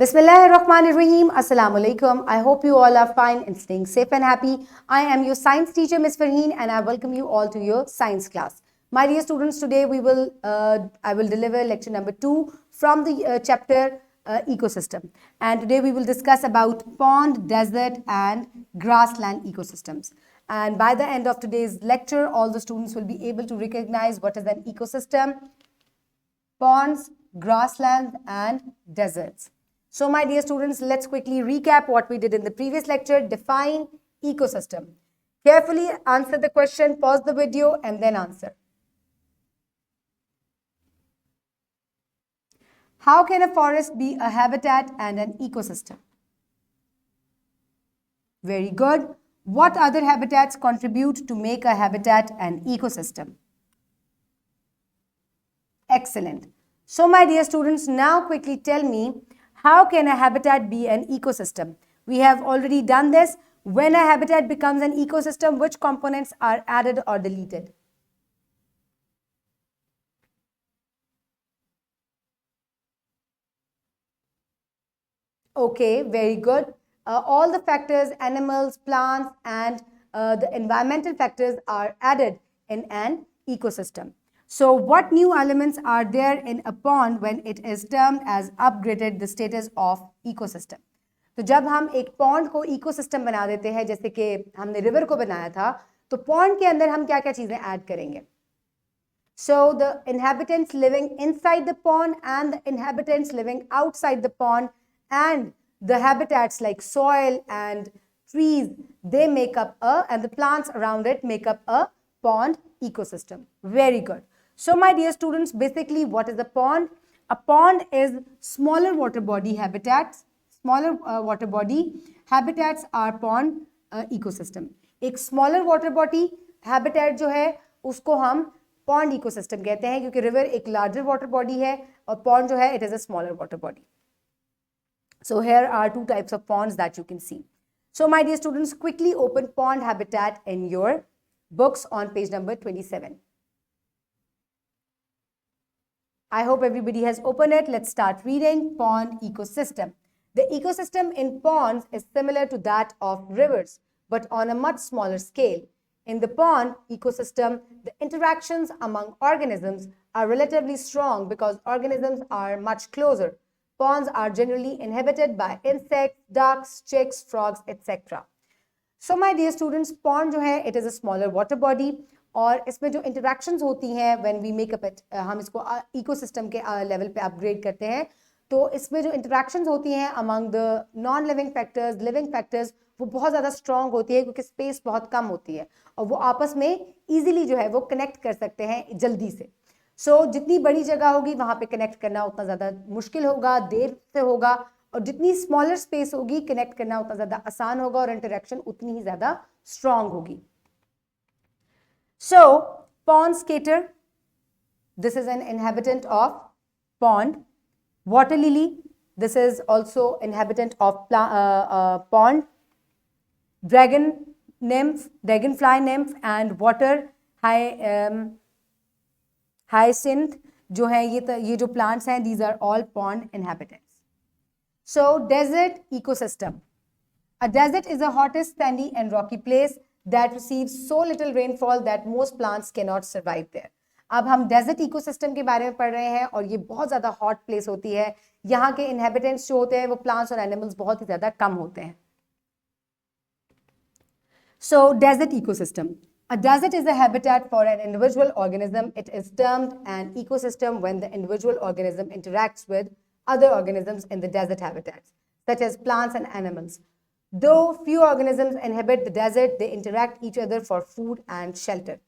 Bismillahirrahmanirrahim. Assalamu alaikum. I hope you all are fine and staying safe and happy. I am your science teacher, Ms. Farheen, and I welcome you all to your science class. My dear students, today I will deliver lecture number 2 from the chapter ecosystem. And today we will discuss about pond, desert, and grassland ecosystems. And by the end of today's lecture, all the students will be able to recognize what is an ecosystem, ponds, grasslands, and deserts. So my dear students, let's quickly recap what we did in the previous lecture. Define ecosystem. Carefully answer the question, pause the video, and then answer. How can a forest be a habitat and an ecosystem? Very good. What other habitats contribute to make a habitat an ecosystem? Excellent. So my dear students, now quickly tell me, how can a habitat be an ecosystem? We have already done this. When a habitat becomes an ecosystem, which components are added or deleted? Okay, very good. All the factors, animals, plants, and the environmental factors are added in an ecosystem. So what new elements are there in a pond when it is termed as upgraded the status of ecosystem? तो जब हम एक pond को ecosystem बना देते हैं, जैसे कि हमने रिवर को बनाया था, तो पॉन्ड के अंदर हम क्या क्या चीजें ऐड करेंगे? So the inhabitants living inside the pond and the inhabitants living outside the pond and the habitats like soil and trees, they make up and the plants around it make up a pond ecosystem. Very good. So my dear students, basically what is a pond? A pond is smaller water body habitats. Smaller water body habitats are pond ecosystem. एक smaller water body habitat जो है उसको हम pond ecosystem कहते हैं, क्योंकि river एक larger water body है और pond जो है it is a smaller water body. So here are two types of ponds that you can see. So my dear students, quickly open pond habitat in your books on page number 27. I hope everybody has opened it. Let's start reading. Pond ecosystem. The ecosystem in ponds is similar to that of rivers, but on a much smaller scale. In the pond ecosystem, the interactions among organisms are relatively strong because organisms are much closer. Ponds are generally inhabited by insects, ducks, chicks, frogs, etc. So my dear students, pond जो है it is a smaller water body और इसमें जो interactions होती हैं when we make up it, हम इसको ecosystem के level पे upgrade करते हैं, तो इसमें जो interactions होती हैं among the non-living factors, living factors, वो बहुत ज़्यादा strong होती है क्योंकि space बहुत कम होती है और वो आपस में easily जो है वो connect कर सकते हैं जल्दी से. So जितनी बड़ी जगह होगी वहाँ पे connect करना उतना ज़्यादा मुश्किल होगा, देर से होगा, और जितनी स्मॉलर स्पेस होगी कनेक्ट करना उतना ज्यादा आसान होगा और इंटरेक्शन उतनी ही ज्यादा स्ट्रांग होगी. So pond skater, this is an inhabitant of pond. Water lily, this is also inhabitant of pond. Dragon nymph, dragonfly nymph and water hyacinth जो है ये जो plants हैं, these are all pond inhabitants. So desert ecosystem. A desert is the hottest, sandy and rocky place that receives so little rainfall that most plants cannot survive there. अब हम desert ecosystem के बारे में पढ़ रहे हैं और ये बहुत ज़्यादा hot place होती है. यहाँ के inhabitants जो होते हैं वो plants और animals बहुत ही ज़्यादा कम होते हैं. So desert ecosystem. A desert is a habitat for an individual organism. It is termed an ecosystem when the individual organism interacts with other organisms in the desert habitats, such as plants and animals. Though few organisms inhabit the desert, they interact each other for food and shelter.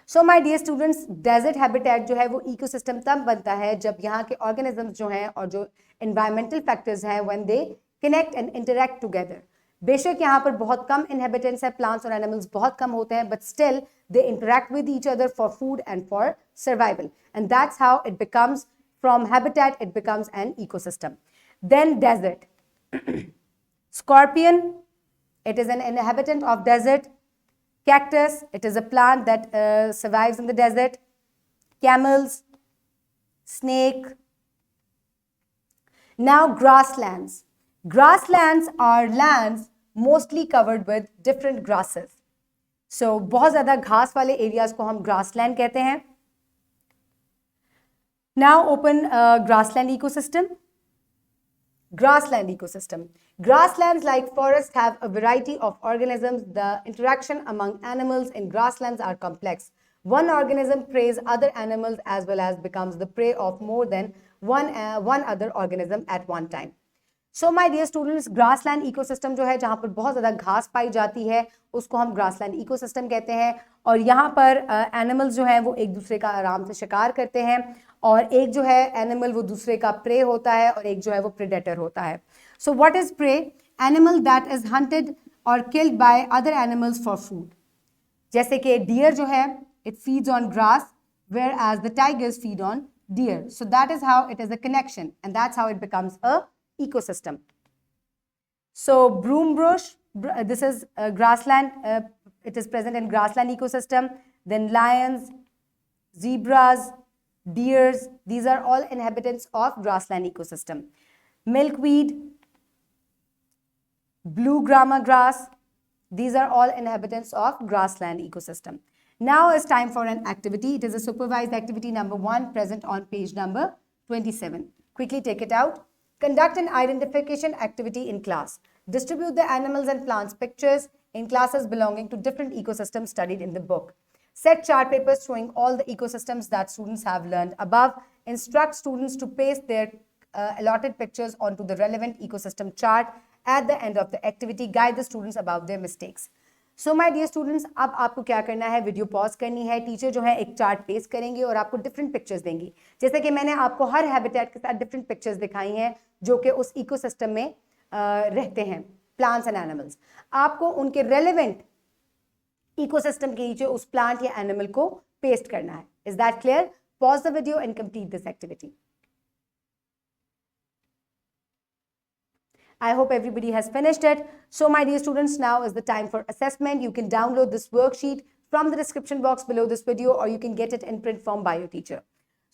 So my dear students, desert habitat जो है वो ecosystem तब बनता है जब यहाँ के organisms जो हैं और जो environmental factors हैं when they connect and interact together. बेशक यहाँ पर बहुत कम inhabitants हैं, plants और animals बहुत कम होते हैं, but still they interact with each other for food and for survival. And that's how it becomes, from habitat, it becomes an ecosystem. Then desert. Scorpion, it is an inhabitant of desert. Cactus, it is a plant that survives in the desert. Camels, snake. Now grasslands. Grasslands are lands mostly covered with different grasses. So बहुत ज़्यादा घास वाले areas को हम grassland कहते हैं. Now open grassland ecosystem. Grassland ecosystem. Grasslands like forests have a variety of organisms. The interaction among animals in grasslands are complex. One organism preys other animals as well as becomes the prey of more than one other organism at one time. So my dear students, grassland ecosystem जो है जहाँ पर बहुत ज़्यादा घास पाई जाती है उसको हम grassland ecosystem कहते हैं और यहाँ पर animals जो है वो एक दूसरे का आराम से शिकार करते हैं और एक जो है animal वो दूसरे का prey होता है और एक जो है वो predator होता है. So what is prey? Animal that is hunted or killed by other animals for food. जैसे कि deer जो है it feeds on grass whereas the tigers feed on deer. So that is how it is a connection and that's how it becomes a ecosystem. So broom bush, this is grassland, it is present in grassland ecosystem. Then lions, zebras, deers, these are all inhabitants of grassland ecosystem. Milkweed, blue grama grass, these are all inhabitants of grassland ecosystem. Now it's time for an activity. It is a supervised activity number 1 present on page number 27. Quickly take it out. Conduct an identification activity in class. Distribute the animals and plants pictures in classes belonging to different ecosystems studied in the book. Set chart papers showing all the ecosystems that students have learned above. Instruct students to paste their allotted pictures onto the relevant ecosystem chart at the end of the activity. Guide the students about their mistakes. So my dear students, अब आपको क्या करना है, video pause करनी है. Teacher जो है एक चार्ट पेस्ट करेंगे और आपको डिफरेंट पिक्चर्स देंगी. जैसे कि मैंने आपको हर हैबिटेट के साथ डिफरेंट पिक्चर्स दिखाई हैं जो कि उस इकोसिस्टम में रहते हैं, प्लांट्स एंड एनिमल्स. आपको उनके रेलेवेंट इकोसिस्टम के नीचे उस प्लांट या एनिमल को पेस्ट करना है. Is that clear? Pause the video and complete this activity. I hope everybody has finished it. So my dear students, now is the time for assessment. You can download this worksheet from the description box below this video or you can get it in print form by your teacher.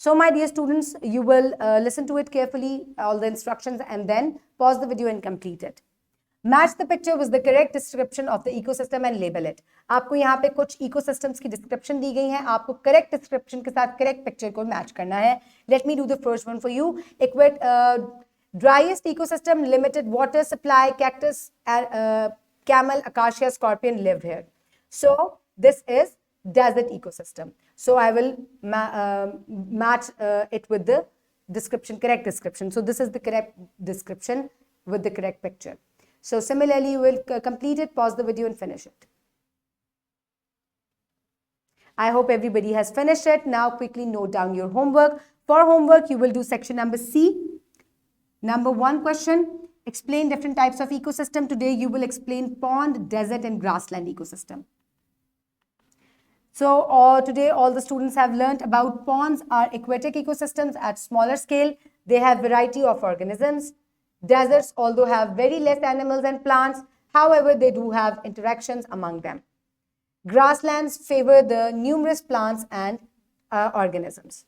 So my dear students, you will listen to it carefully, all the instructions, and then pause the video and complete it. Match the picture with the correct description of the ecosystem and label it. आपको यहाँ पे कुछ ecosystems की description दी गई है. आपको correct description के साथ correct picture को match करना है. Let me do the first one for you. Driest ecosystem, limited water supply, cactus, camel, acacia, scorpion lived here. So this is desert ecosystem. So I will match it with the description, correct description. So this is the correct description with the correct picture. So similarly, you will complete it, pause the video and finish it. I hope everybody has finished it. Now quickly note down your homework. For homework, you will do section number C. Number 1 question, explain different types of ecosystem. Today you will explain pond, desert and grassland ecosystem. So today all the students have learnt about ponds are aquatic ecosystems at smaller scale. They have variety of organisms. Deserts although have very less animals and plants, however they do have interactions among them. Grasslands favor the numerous plants and organisms.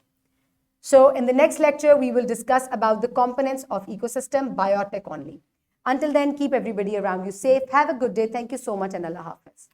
So in the next lecture, we will discuss about the components of ecosystem, biotech only. Until then, keep everybody around you safe. Have a good day. Thank you so much and Allah Hafiz.